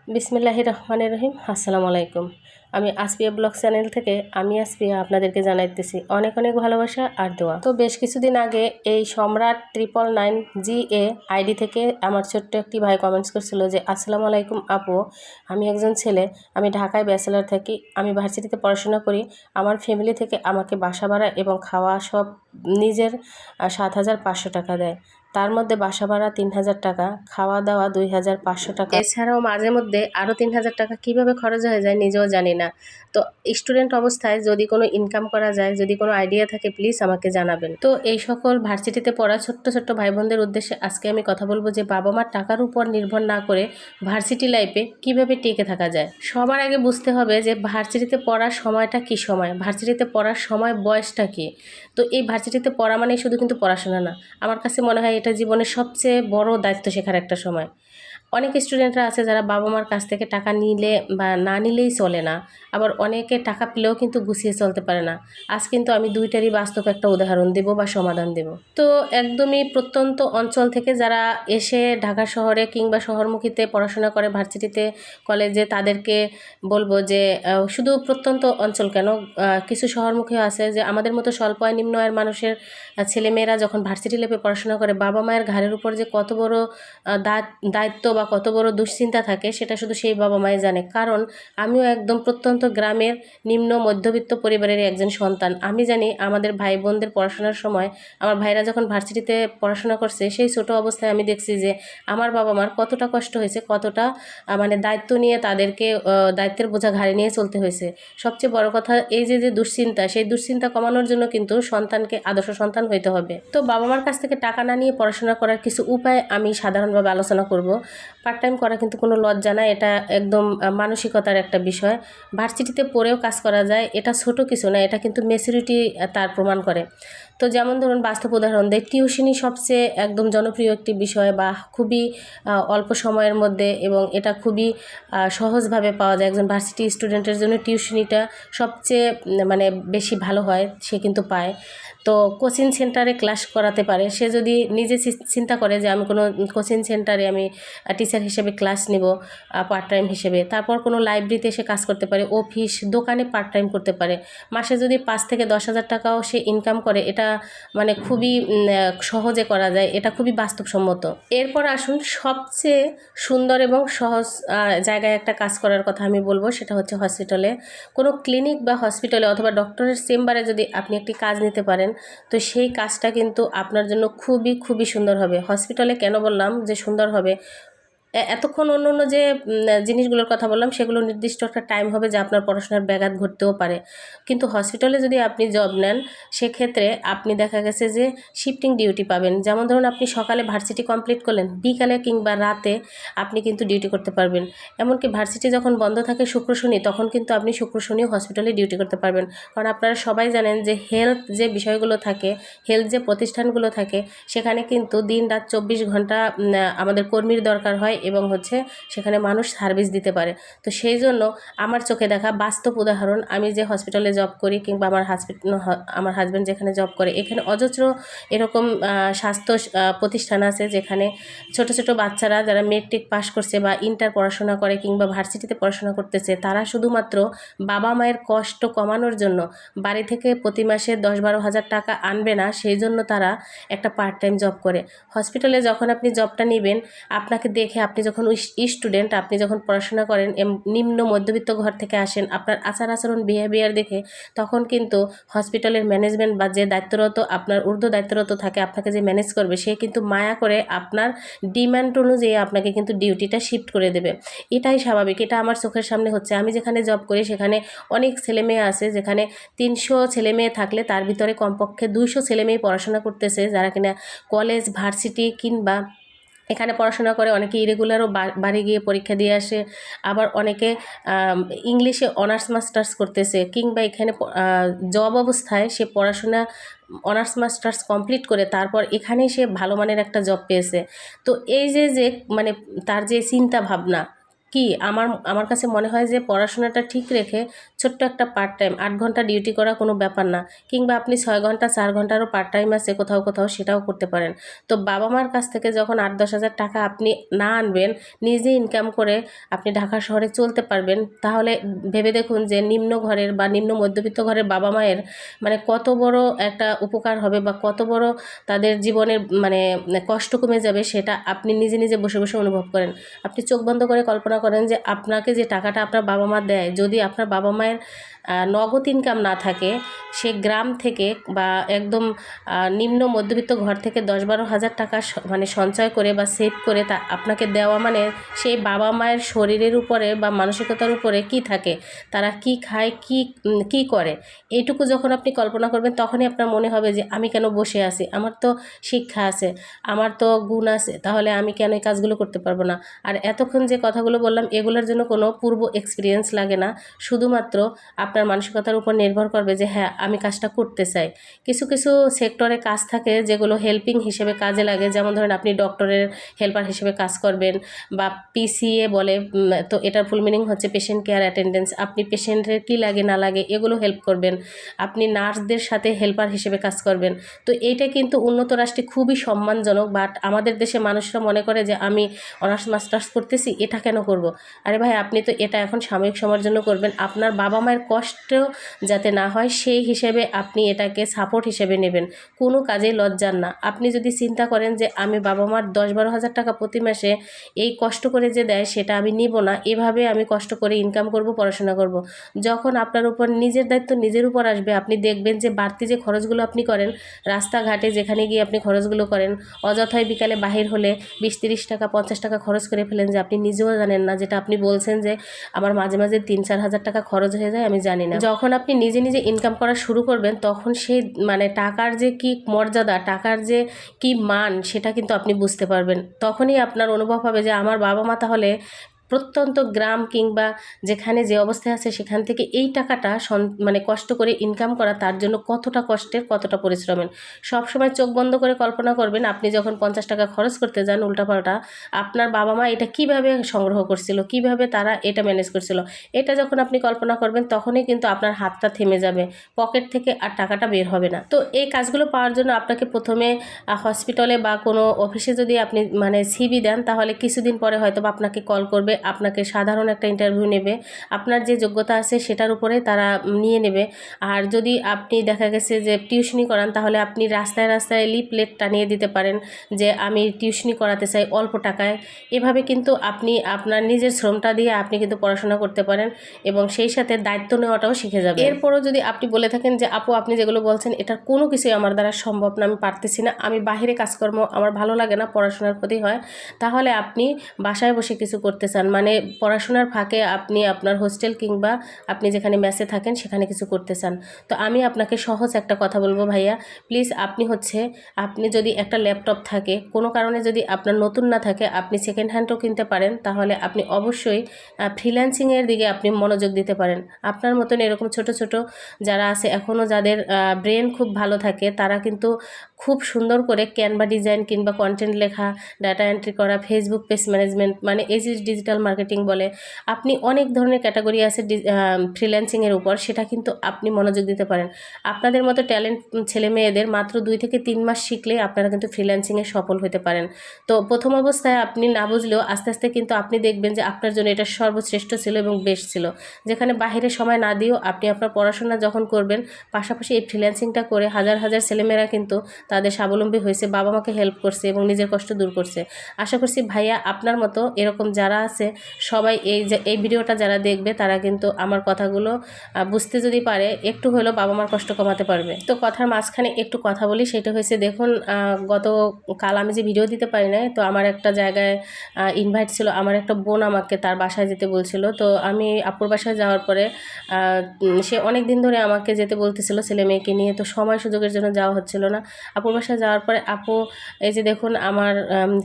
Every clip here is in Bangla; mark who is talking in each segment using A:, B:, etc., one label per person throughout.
A: বিসমিল্লাহির রহমানির রহিম। আসসালামু আলাইকুম। আমি আসপিয়া ব্লগ চ্যানেল থেকে আসপিয়া আপনাদেরকে জানাইতেছি অনেক অনেক ভালোবাসা আর দোয়া। তো বেশ কিছুদিন আগে এই সম্রাট 999GA আইডি থেকে আমার ছোট্ট একটি ভাই কমেন্টস করছিল যে আসসালামু আলাইকুম আপু, আমি একজন ছেলে, আমি ঢাকায় ব্যাচেলার থাকি, আমি ভার্সিটিতে পড়াশোনা করি, আমার ফ্যামিলি থেকে আমাকে বাসা ভাড়া এবং খাওয়া সব নিজের 7,500 টাকা দেয়। তার মধ্যে বাসা ভাড়া 3,000 টাকা, খাওয়া দাওয়া 2,500 টাকা, এছাড়াও মাঝে মধ্যে আরও 3,000 টাকা কীভাবে খরচ হয়ে যায় নিজেও জানি না। তো স্টুডেন্ট অবস্থায় যদি কোনো ইনকাম করা যায়, যদি কোনো আইডিয়া থাকে প্লিজ আমাকে জানাবেন। তো এই সকল ভার্সিটিতে পড়া ছোট্ট ছোট্ট ভাই বোনদের উদ্দেশ্যে আজকে আমি কথা বলবো যে বাবা মার টাকার উপর নির্ভর না করে ভার্সিটি লাইফে কিভাবে টিকে থাকা যায়। সবার আগে বুঝতে হবে যে ভার্সিটিতে পড়ার সময়টা কী সময়, ভার্সিটিতে পড়ার সময় বয়সটা কী। তো এই ভার্সিটিতে পড়া মানে শুধু কিন্তু পড়াশোনা না, আমার কাছে মনে হয় এটা জীবনের সবচেয়ে বড় দায়িত্ব শেখার একটা সময়। অনেক স্টুডেন্টরা আছে যারা বাবা মার কাছ থেকে টাকা নিলে বা না নিলেই চলে না, আবার অনেকে টাকা পেলেও কিন্তু গুছিয়ে চলতে পারে না। আজ কিন্তু আমি দুইটারই বাস্তব একটা উদাহরণ দেব বা সমাধান দেব। তো একদমই প্রত্যন্ত অঞ্চল থেকে যারা এসে ঢাকা শহরে কিংবা শহরমুখীতে পড়াশোনা করে ভার্সিটিতে কলেজে, তাদেরকে বলবো যে শুধু প্রত্যন্ত অঞ্চল কেন, কিছু শহরমুখী আছে যে আমাদের মতো স্বল্প আয় নিম্ন আয়ের মানুষের ছেলেমেয়েরা যখন ভার্সিটি লেভে পড়াশোনা করে বাবা মায়ের ঘাড়ের উপর যে কত বড় দায়িত্ব বা কত বড় দুশ্চিন্তা থাকে সেটা শুধু সেই বাবা মাই জানে। কারণ আমিও একদম প্রত্যন্ত গ্রামের নিম্ন মধ্যবিত্ত পরিবারের একজন সন্তান। আমি জানি আমাদের ভাই বোনদের পড়াশোনার সময় আমার ভাইরা যখন ভার্সিটিতে পড়াশোনা করছে সেই ছোট অবস্থায় আমি দেখছি যে আমার বাবা মার কতটা কষ্ট হয়েছে, কতটা মানে দায়িত্ব নিয়ে তাদেরকে দায়িত্বের বোঝা ঘাড়ে নিয়ে চলতে হয়েছে। সবচেয়ে বড় কথা এই যে দুশ্চিন্তা, সেই দুশ্চিন্তা কমানোর জন্য কিন্তু সন্তানকে আদর্শ সন্তান হইতে হবে। তো বাবা মার কাছ থেকে টাকা না নিয়ে পড়াশোনা করার কিছু উপায় আমি সাধারণভাবে আলোচনা করব। পার্ট টাইম করা কিন্তু কোনো লজ্জা না, এটা একদম মানসিকতার একটা বিষয়। ভার্সিটিতে পড়েও কাজ করা যায়, এটা ছোট কিছু না, এটা কিন্তু ম্যাচুরিটি তার প্রমাণ করে। তো যেমন ধরুন বাস্তব উদাহরণ দেয়, টিউশনি সবচেয়ে একদম জনপ্রিয় একটি বিষয় বা খুবই অল্প সময়ের মধ্যে, এবং এটা খুবই সহজভাবে পাওয়া যায়। একজন ভার্সিটি স্টুডেন্টের জন্য টিউশনিটা সবচেয়ে মানে বেশি ভালো হয়, সে কিন্তু পায়। তো কোচিং সেন্টারে ক্লাস করাতে পারে, সে যদি নিজে চিন্তা করে যে আমি কোনো কোচিং সেন্টারে আমি টিচার হিসেবে ক্লাস নিব পার্ট টাইম হিসেবে, তারপর কোনো লাইব্রেরিতে সে কাজ করতে পারে, অফিস দোকানে পার্ট টাইম করতে পারে। মাসে যদি 5 থেকে 10,000 টাকাও সে ইনকাম করে, এটা মানে খুবই সহজে করা যায়, এটা খুবই বাস্তবসম্মত। এরপর আসুন সবচেয়ে সুন্দর এবং সহজ জায়গায় একটা কাজ করার কথা আমি বলবো, সেটা হচ্ছে হসপিটালে। কোনো ক্লিনিক বা হসপিটালে অথবা ডক্টরের চেম্বারে যদি আপনি একটি কাজ নিতে পারেন, তো সেই কাজটা কিন্তু আপনার জন্য খুবই খুবই সুন্দর হবে। হসপিটালে কেন বললাম যে সুন্দর হবে, এতক্ষণ অন্য অন্য যে জিনিসগুলোর কথা বললাম সেগুলো নির্দিষ্ট একটা টাইম হবে যে আপনার পড়াশোনার ব্যাঘাত ঘটতেও পারে, কিন্তু হসপিটালে যদি আপনি জব নেন সেক্ষেত্রে আপনি দেখা গেছে যে শিফটিং ডিউটি পাবেন। যেমন ধরুন আপনি সকালে ভার্সিটি কমপ্লিট করলেন, বিকালে কিংবা রাতে আপনি কিন্তু ডিউটি করতে পারবেন। এমনকি ভার্সিটি যখন বন্ধ থাকে শুক্র শনি, তখন কিন্তু আপনি শুক্র শনিও হসপিটালে ডিউটি করতে পারবেন। কারণ আপনারা সবাই জানেন যে হেলথ যে বিষয়গুলো থাকে, হেলথ যে প্রতিষ্ঠানগুলো থাকে, সেখানে কিন্তু দিন রাত 24 ঘন্টা আমাদের কর্মীর দরকার হয় এবং হচ্ছে সেখানে মানুষ সার্ভিস দিতে পারে। তো সেই জন্য আমার চোখে দেখা বাস্তব উদাহরণ, আমি যে হসপিটালে জব করি কিংবা আমার হাজব্যান্ড যেখানে জব করে, এখানে অজস্র এরকম স্বাস্থ্য প্রতিষ্ঠান আছে যেখানে ছোট ছোট বাচ্চারা যারা মেট্রিক পাস করছে বা ইন্টার পড়াশোনা করে কিংবা ভার্সিটিতে পড়াশোনা করতেছে, তারা শুধুমাত্র বাবা মায়ের কষ্ট কমানোর জন্য বাড়ি থেকে প্রতি মাসে 10-12 হাজার টাকা আনবে না, সেই জন্য তারা একটা পার্ট টাইম জব করে। হসপিটালে যখন আপনি জবটা নেবেন, আপনাকে দেখে, আপনি যখন স্টুডেন্ট, আপনি যখন পড়াশোনা করেন, নিম্ন মধ্যবিত্ত ঘর থেকে আসেন, আপনার আচার আচরণ বিহেভিয়ার দেখে তখন কিন্তু হসপিটালের ম্যানেজমেন্ট বা যে দায়িত্বরত, আপনার ঊর্ধ্ব দায়িত্বরত থাকে, আপনাকে যে ম্যানেজ করবে, সে কিন্তু মায়া করে আপনার ডিমান্ড অনুযায়ী আপনাকে কিন্তু ডিউটিটা শিফট করে দেবে। এটাই স্বাভাবিক, এটা আমার চোখের সামনে হচ্ছে। আমি যেখানে জব করি সেখানে অনেক ছেলেমেয়ে আছে, যেখানে 300 ছেলেমেয়ে থাকলে তার ভিতরে কমপক্ষে 200 ছেলেমেয়ে পড়াশোনা করতেছে, যারা কিনা কলেজ ভার্সিটি কিংবা এখানে পড়াশোনা করে। অনেকে ইরেগুলারও বাড়ি গিয়ে পরীক্ষা দিয়ে আসে, আবার অনেকে ইংলিশে অনার্স মাস্টার্স করতেছে, কিংবা এখানে জব অবস্থায় সে পড়াশোনা অনার্স মাস্টার্স কমপ্লিট করে তারপর এখানেই সে ভালো মানের একটা জব পেয়েছে। তো এই যে মানে তার যে চিন্তা ভাবনা কি আমার আমার কাছে মনে হয় যে পড়াশোনাটা ঠিক রেখে ছোট্ট একটা পার্ট টাইম 8 ঘন্টা ডিউটি করা কোনো ব্যাপার না, কিংবা আপনি 6 ঘন্টা 4 ঘন্টারও পার্ট টাইম আছে কোথাও কোথাও, সেটাও করতে পারেন। তো বাবা মার কাছ থেকে যখন 8-10 হাজার টাকা আপনি না আনবেন, নিজে ইনকাম করে আপনি ঢাকা শহরে চলতে পারবেন, তাহলে ভেবে দেখুন যে নিম্ন ঘরের বা নিম্ন মধ্যবিত্ত ঘরের বাবা মায়ের মানে কত বড় একটা উপকার হবে বা কত বড় তাদের জীবনের মানে কষ্ট কমে যাবে, সেটা আপনি নিজে নিজে বসে বসে অনুভব করেন। আপনি চোখ বন্ধ করে কল্পনা করেন যে আপনাকে যে টাকাটা আপনার বাবা মা দেয়, যদি আপনার বাবা মায়ের নগদ ইনকাম না থাকে, সে গ্রাম থেকে বা একদম নিম্ন মধ্যবিত্ত ঘর থেকে 10-12 হাজার টাকা মানে সঞ্চয় করে বা সেভ করে তা আপনাকে দেওয়া, মানে সেই বাবা মায়ের শরীরের উপরে বা মানসিকতার উপরে কি থাকে, তারা কি খায়, কি করে, এইটুকু যখন আপনি কল্পনা করবেন, তখনই আপনার মনে হবে যে আমি কেন বসে আছি, আমার তো শিক্ষা আছে, আমার তো গুণ আছে, তাহলে আমি কেন এই কাজগুলো করতে পারবো না। আর এতক্ষণ যে কথাগুলো বললাম, এগুলোর জন্য কোনো পূর্ব এক্সপিরিয়েন্স লাগে না, শুধুমাত্র আপনার মানসিকতার উপর নির্ভর করবে যে হ্যাঁ আমি কাজটা করতে চাই। কিছু কিছু সেক্টরে কাজ থাকে যেগুলো হেল্পিং হিসেবে কাজে লাগে, যেমন ধরেন আপনি ডক্টরের হেল্পার হিসেবে কাজ করবেন, বা পিসিএ বলে, তো এটার ফুল মিনিং হচ্ছে পেশেন্ট কেয়ার অ্যাটেন্ডেন্স, আপনি পেশেন্টের কী লাগে না লাগে এগুলো হেল্প করবেন, আপনি নার্সদের সাথে হেল্পার হিসেবে কাজ করবেন। তো এইটা কিন্তু উন্নত রাষ্ট্রে খুবই সম্মানজনক, বাট আমাদের দেশে মানুষরা মনে করে যে আমি অনার্স মাস্টার্স করতেছি, এটা কেন করব। আরে ভাই, আপনি তো এটা এখন সাময়িক সময়ের জন্য করবেন, আপনার বাবা মায়ের কষ্ট যাতে না হয় সেই হিসেবে আপনি এটাকে সাপোর্ট হিসেবে নেবেন, কোনো কাজেই লজ্জার না। আপনি যদি চিন্তা করেন যে আমি বাবা মার 10-12 হাজার টাকা প্রতি মাসে এই কষ্ট করে যে দেয় সেটা আমি নিব না, এভাবে আমি কষ্ট করে ইনকাম করব, পড়াশোনা করব, যখন আপনার উপর নিজের দায়িত্ব নিজের উপর আসবে, আপনি দেখবেন যে বাড়তি যে খরচগুলো আপনি করেন, রাস্তাঘাটে যেখানে গিয়ে আপনি খরচগুলো করেন, অযথায় বিকালে বাহির হলে 20-30 টাকা 50 টাকা খরচ করে ফেলেন, যে আপনি নিজেও জানেন না, যেটা আপনি বলছেন যে আমার মাঝে মাঝে 3-4 হাজার টাকা খরচ হয়ে যায়, আমি জানি না। যখন আপনি নিজে নিজে ইনকাম করা শুরু করবেন, তখন সেই মানে টাকার যে কি মর্যাদা, টাকার যে কি মান, সেটা কিন্তু আপনি বুঝতে পারবেন। তখনই আপনার অনুভব হবে যে আমার বাবা মা তাহলে প্রত্যন্ত গ্রাম কিংবা যেখানে যে অবস্থায় আছে সেখান থেকে এই টাকাটা মানে কষ্ট করে ইনকাম করা তার জন্য কতটা কষ্টের, কতটা পরিশ্রমের। সবসময় চোখ বন্ধ করে কল্পনা করবেন, আপনি যখন 50 টাকা খরচ করতে যান উল্টাপাল্টা, আপনার বাবা মা এটা কিভাবে সংগ্রহ করছিল, কিভাবে তারা এটা ম্যানেজ করছিল, এটা যখন আপনি কল্পনা করবেন, তখনই কিন্তু আপনার হাতটা থেমে যাবে, পকেট থেকে আর টাকাটা বের হবে না। তো এই কাজগুলো পাওয়ার জন্য আপনাকে প্রথমে হসপিটালে বা কোনো অফিসে যদি আপনি মানে সিভি দেন, তাহলে কিছুদিন পরে হয়তো আপনাকে কল করবে, আপনাকে সাধারণ একটা ইন্টারভিউ নেবে, আপনার যে যোগ্যতা আছে সেটার উপরে তারা নিয়ে নেবে। আর যদি আপনি দেখা গেছে যে টিউশনি করান, তাহলে আপনি রাস্তায় রাস্তায় লিফলেট টানিয়ে দিতে পারেন যে আমি টিউশনি করাতে চাই অল্প টাকায়। এভাবে কিন্তু আপনি আপনার নিজের শ্রমটা দিয়ে আপনি কিন্তু পড়াশোনা করতে পারেন, এবং সেই সাথে দায়িত্ব নেওয়াটাও শিখে যাবে। এরপরও যদি আপনি বলে থাকেন যে আপু আপনি যেগুলো বলছেন এটার কোনো কিছুই আমার দ্বারা সম্ভব না, আমি পারতেছি না, আমি বাহিরে কাজকর্ম আমার ভালো লাগে না, পড়াশোনার ক্ষতি হয়, তাহলে আপনি বাসায় বসে কিছু করতে চান, মানে পড়াশোনার ফাঁকে আপনি আপনার হোস্টেল কিংবা আপনি যেখানে মেসে থাকেন সেখানে কিছু করতে চান, তো আমি আপনাকে সহজ একটা কথা বলবো ভাইয়া, প্লিজ আপনি যদি একটা ল্যাপটপ থাকে, কোনো কারণে যদি আপনার নতুন না থাকে, আপনি সেকেন্ড হ্যান্ডও কিনতে পারেন, তাহলে আপনি অবশ্যই ফ্রিল্যান্সিংয়ের দিকে আপনি মনোযোগ দিতে পারেন। আপনার মতন এরকম ছোট ছোট যারা আছে এখনও, যাদের ব্রেন খুব ভালো থাকে, তারা কিন্তু খুব সুন্দর করে ক্যানভা ডিজাইন কিংবা কন্টেন্ট লেখা, ডাটা এন্ট্রি করা, ফেসবুক পেজ ম্যানেজমেন্ট, মানে ডিজিটাল মার্কেটিং বলে, আপনি অনেক ধরনের ক্যাটাগরি আছে ফ্রিল্যান্সিংয়ের উপর, সেটা কিন্তু আপনি মনোযোগ দিতে পারেন। আপনাদের মতো ট্যালেন্ট ছেলে মেয়েদের মাত্র 2 থেকে 3 মাস শিখলে আপনারা কিন্তু ফ্রিল্যান্সিংয়ে সফল হতে পারেন। তো প্রথম অবস্থায় আপনি না বুঝলেও আস্তে আস্তে কিন্তু আপনি দেখবেন যে আপনার জন্য এটা সর্বশ্রেষ্ঠ ছিল এবং বেস্ট ছিল, যেখানে বাহিরে সময় না দিয়েও আপনি আপনার পড়াশোনা যখন করবেন, পাশাপাশি এই ফ্রিল্যান্সিংটা করে হাজার হাজার ছেলেমেয়েরা কিন্তু তাদের স্বাবলম্বী হয়েছে, বাবা মাকে হেল্প করছে এবং নিজের কষ্ট দূর করছে। আশা করছি ভাইয়া আপনার মতো এরকম যারা আছে সবাই এই ভিডিওটা যারা দেখবে, তারা কিন্তু আমার কথাগুলো বুঝতে যদি পারে, একটু হলেও বাবা মার কষ্ট কমাতে পারবে। তো কথার মাঝখানে একটু কথা বলি, সেটা হয়েছে দেখুন, গতকাল আমি যে ভিডিও দিতে পারি নাই, তো আমার একটা জায়গায় ইনভাইট ছিল, আমার একটা বোন আমাকে তার বাসায় যেতে বলছিল, তো আমি আপুর বাসায় যাওয়ার পরে সে অনেক দিন ধরে আমাকে যেতে বলতেছিল ছেলে মেয়েকে নিয়ে, তো সময় সুযোগের জন্য যাওয়া হচ্ছিল না। আপুর বাসায় যাওয়ার পরে আপু এই যে দেখুন আমার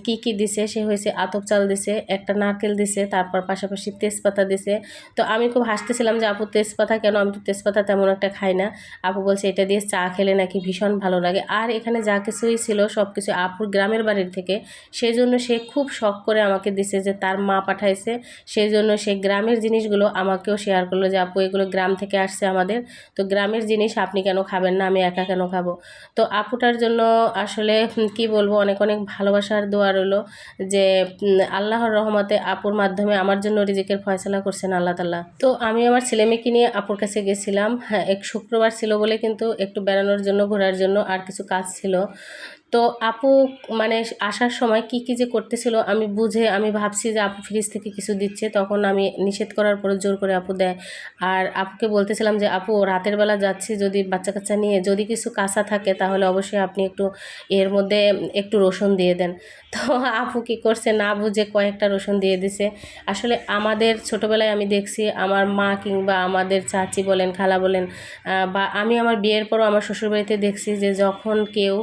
A: কি কি দিছে, সে হয়েছে আতপ চাল দিছে, একটা নারকেল দিছে, তারপর পাশাপাশি তেজপাতা দিছে। তো আমি খুব হাসতেছিলাম যে আপু তেজপাতা কেন, আমি তো তেজপাতা তেমন একটা খাই না। আপু বলছে এটা দিয়ে চা খেলে নাকি ভীষণ ভালো লাগে। আর এখানে যা কিছুই ছিল সব কিছু আপুর গ্রামের বাড়ির থেকে, সেই জন্য সে খুব শখ করে আমাকে দিছে যে তার মা পাঠাইছে, সেই জন্য সে গ্রামের জিনিসগুলো আমাকেও শেয়ার করলো যে আপু এগুলো গ্রাম থেকে আসছে আমাদের, তো গ্রামের জিনিস আপনি কেন খাবেন না, আমি একা কেন খাবো। তো আপুটার জন্য আসলে কি বলবো, অনেক অনেক ভালোবাসার দোয়া রইলো যে আল্লাহর রহমতে আপুর মাধ্যমে আমার জন্য রিজিকের ফয়সালা করছেন আল্লাহ তাআলা। তো আমি আমার ছেলে মেয়েকে নিয়ে আপুর কাছে গেছিলাম, হ্যাঁ এক শুক্রবার ছিল বলে কিন্তু একটু বেড়ানোর জন্য, ঘোরার জন্য, আর কিছু কাজ ছিল। তো আপু মানে আসার সময় কি কি যে করতেছিল আমি ভাবছি যে আপু ফ্রিজ থেকে কিছু দিচ্ছে, তখন আমি নিষেধ করার পরে জোর করে আপু দেয়। আর আপুকে বলতেছিলাম যে আপু রাতের বেলা যাচ্ছি, যদি বাচ্চা কাচ্চা নিয়ে যদি কিছু কাঁচা থাকে তাহলে অবশ্যই আপনি একটু এর মধ্যে একটু রসুন দিয়ে দেন। তো আপু কি করছে, না বুঝে কয়েকটা রসুন দিয়ে দিছে। আসলে আমাদের ছোটোবেলায় আমি দেখছি আমার মা কিংবা আমাদের চাচি বলেন, খালা বলেন, বা আমি আমার বিয়ের পরও আমার শ্বশুরবাড়িতে দেখছি যে যখন কেউ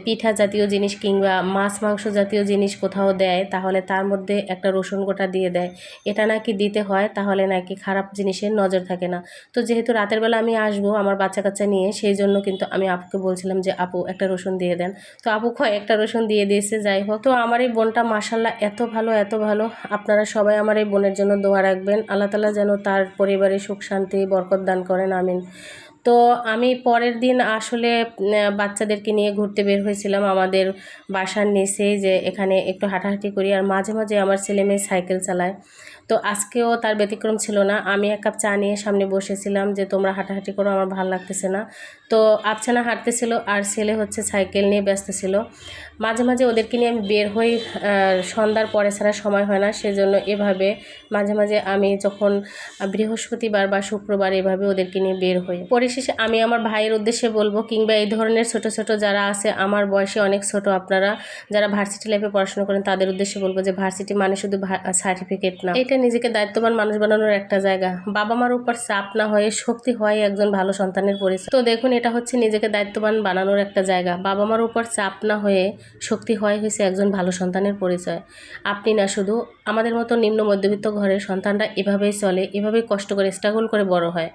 A: পিঠা জাতীয় জিনিস কিংবা মাছ মাংস জাতীয় জিনিস কোথাও দেয়, তাহলে তার মধ্যে একটা রসুন গোটা দিয়ে দেয়। এটা নাকি দিতে হয়, তাহলে নাকি খারাপ জিনিসের নজর থাকে না। তো যেহেতু রাতের বেলা আমি আসবো আমার বাচ্চা কাচ্চা নিয়ে, সেই জন্য কিন্তু আমি আপুকে বলছিলাম যে আপু একটা রসুন দিয়ে দেন। তো আপু একটা রসুন দিয়ে দিয়েছে। যাই হোক, তো আমার এই বোনটা মাশাল্লাহ এত ভালো এত ভালো। আপনারা সবাই আমার এই বোনের জন্য দোয়া রাখবেন, আল্লাহ তাআলা যেন তার পরিবারে সুখ শান্তি বরকত দান করেন, আমিন। তো আমি পরের দিন আসলে বাচ্চাদেরকে নিয়ে ঘুরতে বের হয়েছিলাম আমাদের বাসার নিচেই, যে এখানে একটু হাঁটাহাঁটি করি, আর মাঝে মাঝে আমার ছেলে মেয়ে সাইকেল চালায়। তো আজকেও তার ব্যতিক্রম ছিল না, আমি এক কাপ চা নিয়ে সামনে বসেছিলাম যে তোমরা হাঁটাহাঁটি করো, আমার ভালো লাগতেছে না। তো আফসানা হাঁটতেছিল আর ছেলে হচ্ছে সাইকেল নিয়ে ব্যস্ত ছিল। মাঝে মাঝে ওদেরকে নিয়ে আমি বের হই, সন্ধ্যার পরে ছাড়া সময় হয় না, সেজন্য এভাবে মাঝে মাঝে আমি যখন বৃহস্পতিবার বা শুক্রবার এভাবে ওদেরকে নিয়ে বের হই। পরিশেষে আমি আমার ভাইয়ের উদ্দেশ্যে বলবো, কিংবা এই ধরনের ছোট ছোট যারা আছে আমার বয়সে অনেক ছোট, আপনারা যারা ভার্সিটি লাইফে পড়াশোনা করেন তাদের উদ্দেশ্যে বলবো যে ভার্সিটি মানে শুধু সার্টিফিকেট না, এটা নিজেকে দায়িত্ববান মানুষ বানানোর একটা জায়গা। বাবা মার উপর চাপ না হয়ে শক্তি হয় একজন ভালো সন্তানের পরিচয়। তো দেখুন, এটা হচ্ছে নিজেকে দায়িত্ববান বানানোর একটা জায়গা। বাবা মার উপর চাপ না হয়ে শক্তি হয়েছে একজন ভালো সন্তানের পরিচয়। আপনি না, শুধু আমাদের মতো নিম্ন মধ্যবিত্ত ঘরের সন্তানরা এভাবেই চলে, এভাবেই কষ্ট করে স্ট্রাগল করে বড় হয়।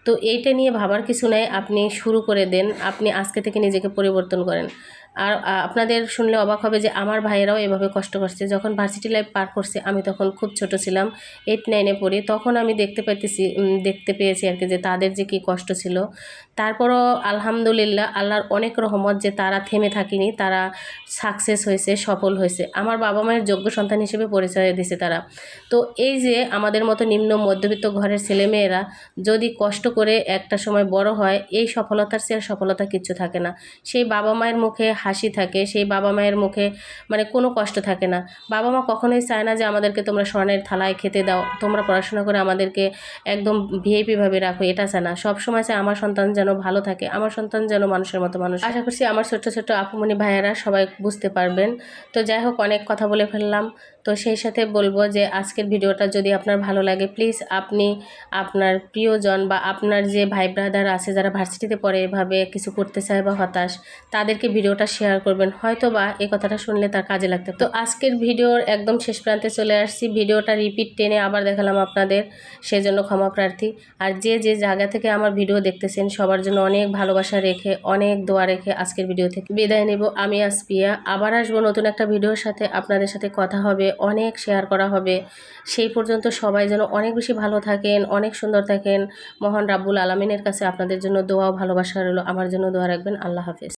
A: তো এইটা নিয়ে ভাবার কিছু নাই, আপনি শুরু করে দেন, আপনি আজকে থেকে নিজেকে পরিবর্তন করেন। আর আপনাদের শুনলে অবাক হবে যে আমার ভাইয়েরাও এভাবে কষ্ট করছে। যখন ভার্সিটি লাইফ পার করছে, আমি তখন খুব ছোট ছিলাম, 8-9-এ পড়ি, তখন আমি দেখতে পেয়েছি আর কি যে তাদের যে কী কষ্ট ছিল। তারপরও আলহামদুলিল্লাহ আল্লাহর অনেক রহমত যে তারা থেমে থাকেনি, তারা সাকসেস হয়েছে, সফল হয়েছে, আমার বাবা মায়ের যোগ্য সন্তান হিসেবে পরিচয় দিয়েছে তারা। তো এই যে আমাদের মতো নিম্ন মধ্যবিত্ত ঘরের ছেলেমেয়েরা যদি কষ্ট করে একটা সময় বড় হয়, এই সফলতার চেয়ে সফলতা কিচ্ছু থাকে না। সেই বাবা মায়ের মুখে হাসি থাকে, সেই বাবা মায়ের মুখে মানে কোনো কষ্ট থাকে না। বাবা মা কখনোই চায় না যে আমাদেরকে তোমরা স্বর্ণের থালায় খেতে দাও, তোমরা পড়াশোনা করে আমাদেরকে একদম ভিআইপিভাবে রাখো, এটা চায় না। সবসময় চায় আমার সন্তান যেন ভালো থাকে, আমার সন্তান যেন মানুষের মতো মানুষ। আশা করছি আমার ছোট্ট ছোট্ট আপুমনি ভাইয়েরা সবাই বুঝতে পারবেন। তো যাই হোক, অনেক কথা বলে ফেললাম। তো সেই সাথে বলবো যে আজকের ভিডিওটা যদি আপনার ভালো লাগে, প্লিজ আপনি আপনার প্রিয়জন বা আপনার যে ভাই ব্রাদার আছে যারা ভার্সিটিতে পড়ে এভাবে কিছু করতে চায় বা হতাশ, তাদেরকে ভিডিওটা শেয়ার করবেন, হয়তো বা এই কথাটা শুনলে তার কাজে লাগতে। তো আজকের ভিডিওর একদম শেষ প্রান্তে চলে আসছি, ভিডিওটা রিপিট টেনে আবার দেখালাম আপনাদের, সেজন্য ক্ষমা প্রার্থী। আর যে যে জায়গা থেকে আমার ভিডিও দেখতেছেন সবার জন্য অনেক ভালোবাসা রেখে, অনেক দোয়া রেখে আজকের ভিডিও থেকে বিদায় নেব। আমি আসপিয়া, আবার আসবো নতুন একটা ভিডিওর সাথে, আপনাদের সাথে কথা হবে, অনেক শেয়ার করা হবে। সেই পর্যন্ত সবাই যেন অনেক বেশি ভালো থাকেন, অনেক সুন্দর থাকেন। মহান রাব্বুল আলামিনের কাছে আপনাদের জন্য দোয়া ও ভালোবাসা রইল, আমার জন্য দোয়া রাখবেন। আল্লাহ হাফেজ।